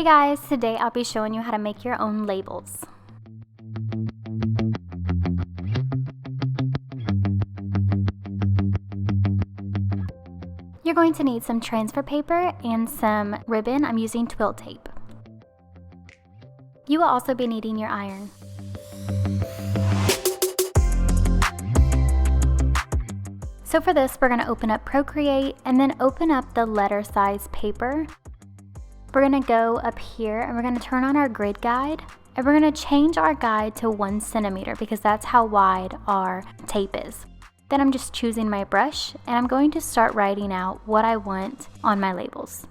Hey guys, today I'll be showing you how to make your own labels. You're going to need some transfer paper and some ribbon. I'm using twill tape. You will also be needing your iron. So for this, we're going to open up Procreate and then open up the letter size paper. We're going to go up here and we're going to turn on our grid guide and we're going to change our guide to 1 centimeter because that's how wide our tape is. Then I'm just choosing my brush and I'm going to start writing out what I want on my labels.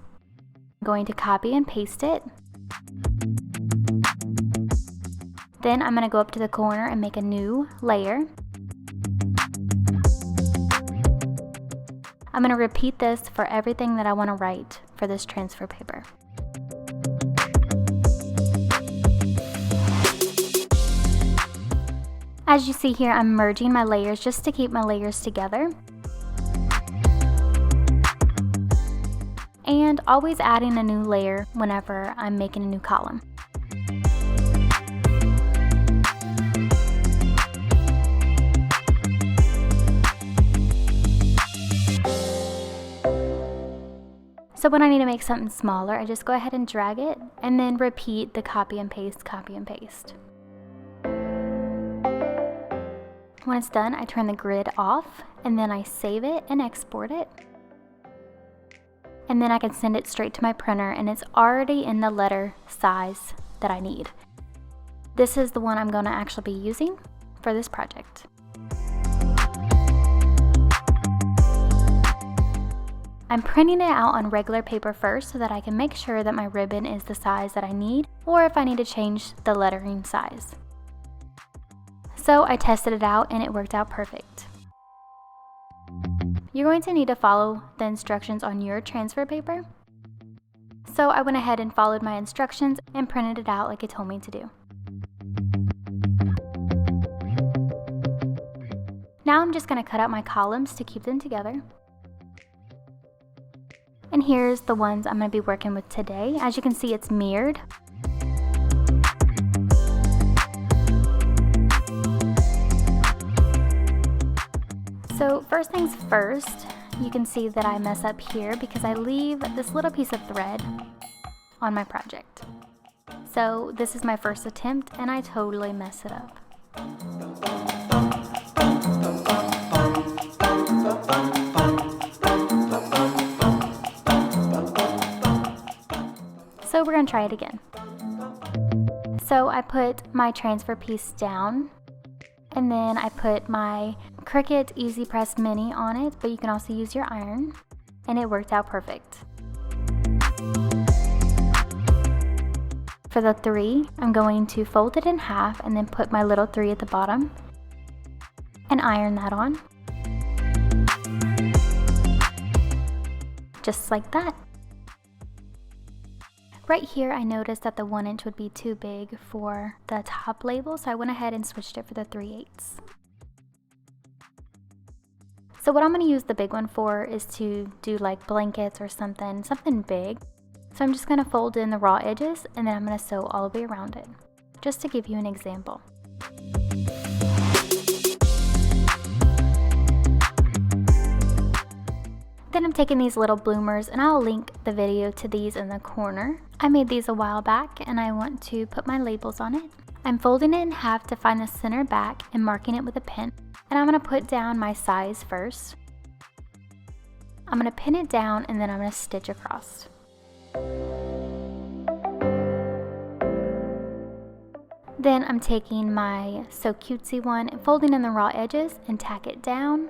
I'm going to copy and paste it. Then I'm going to go up to the corner and make a new layer. I'm going to repeat this for everything that I want to write for this transfer paper. As you see here, I'm merging my layers just to keep my layers together. And always adding a new layer whenever I'm making a new column. So when I need to make something smaller, I just go ahead and drag it and then repeat the copy and paste, copy and paste. When it's done, I turn the grid off and then I save it and export it. And then I can send it straight to my printer and it's already in the letter size that I need. This is the one I'm going to actually be using for this project. I'm printing it out on regular paper first so that I can make sure that my ribbon is the size that I need or if I need to change the lettering size. So I tested it out and it worked out perfect. You're going to need to follow the instructions on your transfer paper. So I went ahead and followed my instructions and printed it out like it told me to do. Now I'm just going to cut out my columns to keep them together. And here's the ones I'm going to be working with today. As you can see, it's mirrored. So first things first, you can see that I mess up here because I leave this little piece of thread on my project. So this is my first attempt and I totally mess it up. So we're going to try it again. So I put my transfer piece down and then I put my Cricut Easy Press Mini on it, but you can also use your iron, and it worked out perfect. For the 3, I'm going to fold it in half and then put my little 3 at the bottom and iron that on. Just like that. Right here, I noticed that the 1 inch would be too big for the top label, so I went ahead and switched it for the 3/8. So what I'm going to use the big one for is to do like blankets or something big. So I'm just going to fold in the raw edges and then I'm going to sew all the way around it, just to give you an example. Then I'm taking these little bloomers and I'll link the video to these in the corner. I made these a while back and I want to put my labels on it. I'm folding it in half to find the center back and marking it with a pin. And I'm going to put down my size first. I'm going to pin it down and then I'm going to stitch across. Then I'm taking my So Cutesy one and folding in the raw edges and tack it down.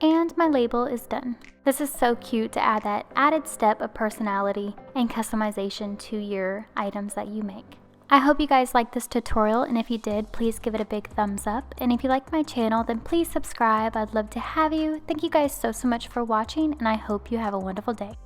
And my label is done. This is so cute to add that added step of personality and customization to your items that you make. I hope you guys liked this tutorial, and if you did, please give it a big thumbs up. And if you like my channel, then please subscribe. I'd love to have you. Thank you guys so much for watching, and I hope you have a wonderful day.